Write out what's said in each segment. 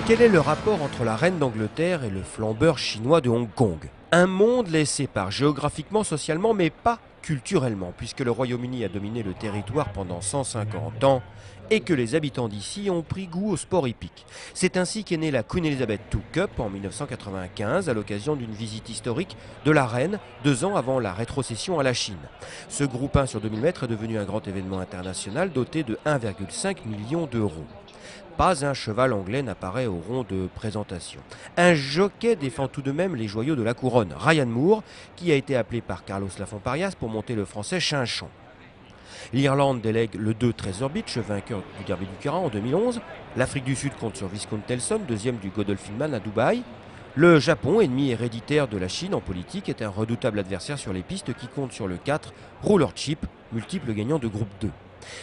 Quel est le rapport entre la reine d'Angleterre et le flambeur chinois de Hong Kong? Un monde les sépare géographiquement, socialement, mais pas culturellement, puisque le Royaume-Uni a dominé le territoire pendant 150 ans et que les habitants d'ici ont pris goût au sport hippique. C'est ainsi qu'est née la Queen Elizabeth II Cup en 1995 à l'occasion d'une visite historique de la reine 2 ans avant la rétrocession à la Chine. Ce groupe 1 sur 2000 mètres est devenu un grand événement international doté de 1,5 million d'euros. Pas un cheval anglais n'apparaît au rond de présentation. Un jockey défend tout de même les joyaux de la couronne, Ryan Moore, qui a été appelé par Carlos Lafont-Parias pour monter le français Chinchon. L'Irlande délègue le 2 Treasure Beach, vainqueur du Derby du Carin en 2011. L'Afrique du Sud compte sur Viscount Nelson, deuxième du Godolphin à Dubaï. Le Japon, ennemi héréditaire de la Chine en politique, est un redoutable adversaire sur les pistes qui compte sur le 4 Roller Chip, multiple gagnant de groupe 2.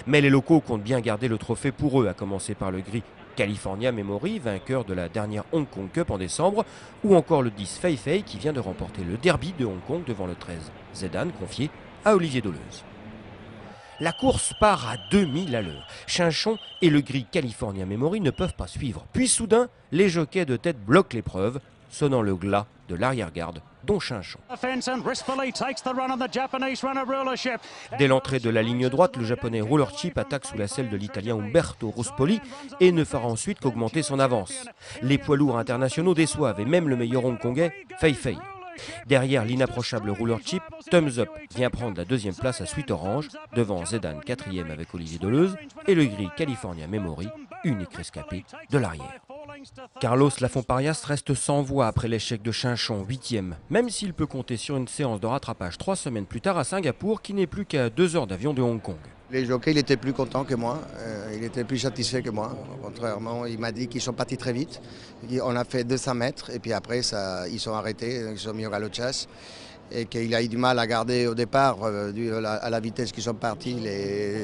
Mais les locaux comptent bien garder le trophée pour eux, à commencer par le gris California Memory, vainqueur de la dernière Hong Kong Cup en décembre, ou encore le 10 Fei Fei qui vient de remporter le derby de Hong Kong devant le 13 Zedan, confié à Olivier Deleuze. La course part à 2000 à l'heure. Chinchon et le gris California Memory ne peuvent pas suivre. Puis soudain, les jockeys de tête bloquent l'épreuve, sonnant le glas de l'arrière-garde, dont Chinchon. Dès l'entrée de la ligne droite, le japonais Roller Chip attaque sous la selle de l'italien Umberto Ruspoli et ne fera ensuite qu'augmenter son avance. Les poids lourds internationaux déçoivent et même le meilleur hongkongais, Fei Fei. Derrière l'inapprochable Roller Chip, Thumbs Up vient prendre la deuxième place à Sweet Orange, devant Zedan 4e avec Olivier Deleuze et le gris California Memory, unique rescapé de l'arrière. Carlos Lafont-Parias reste sans voix après l'échec de Chinchon, 8e, même s'il peut compter sur une séance de rattrapage 3 semaines plus tard à Singapour, qui n'est plus qu'à 2 heures d'avion de Hong Kong. Les jockeys, il était plus content que moi, il était plus satisfait que moi. Contrairement, il m'a dit qu'ils sont partis très vite. On a fait 200 mètres et puis après, ils sont arrêtés, ils sont mis au galop de chasse. Et qu'il a eu du mal à garder au départ, à la vitesse qu'ils sont partis,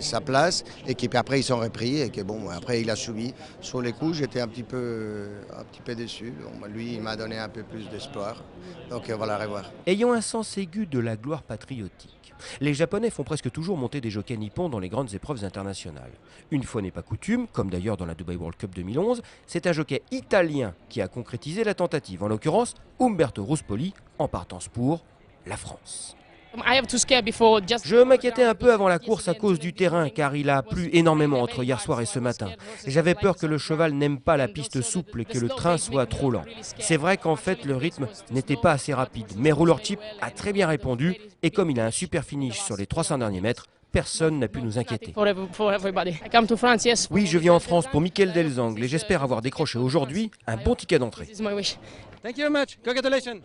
sa place. Et qu'après, ils sont repris et que bon, après, il a subi. Sur les coups, j'étais un petit peu déçu. Bon, lui, il m'a donné un peu plus d'espoir. Donc, on va la revoir. Ayant un sens aigu de la gloire patriotique, les Japonais font presque toujours monter des jockeys nippons dans les grandes épreuves internationales. Une fois n'est pas coutume, comme d'ailleurs dans la Dubai World Cup 2011, c'est un jockey italien qui a concrétisé la tentative, en l'occurrence Umberto Ruspoli, en partance pour la France. Je m'inquiétais un peu avant la course à cause du terrain, car il a plu énormément entre hier soir et ce matin. J'avais peur que le cheval n'aime pas la piste souple et que le train soit trop lent. C'est vrai qu'en fait le rythme n'était pas assez rapide, mais Roller Chip a très bien répondu et comme il a un super finish sur les 300 derniers mètres, personne n'a pu nous inquiéter. Oui, je viens en France pour Michael Delzangles et j'espère avoir décroché aujourd'hui un bon ticket d'entrée. Thank you very much. Congratulations.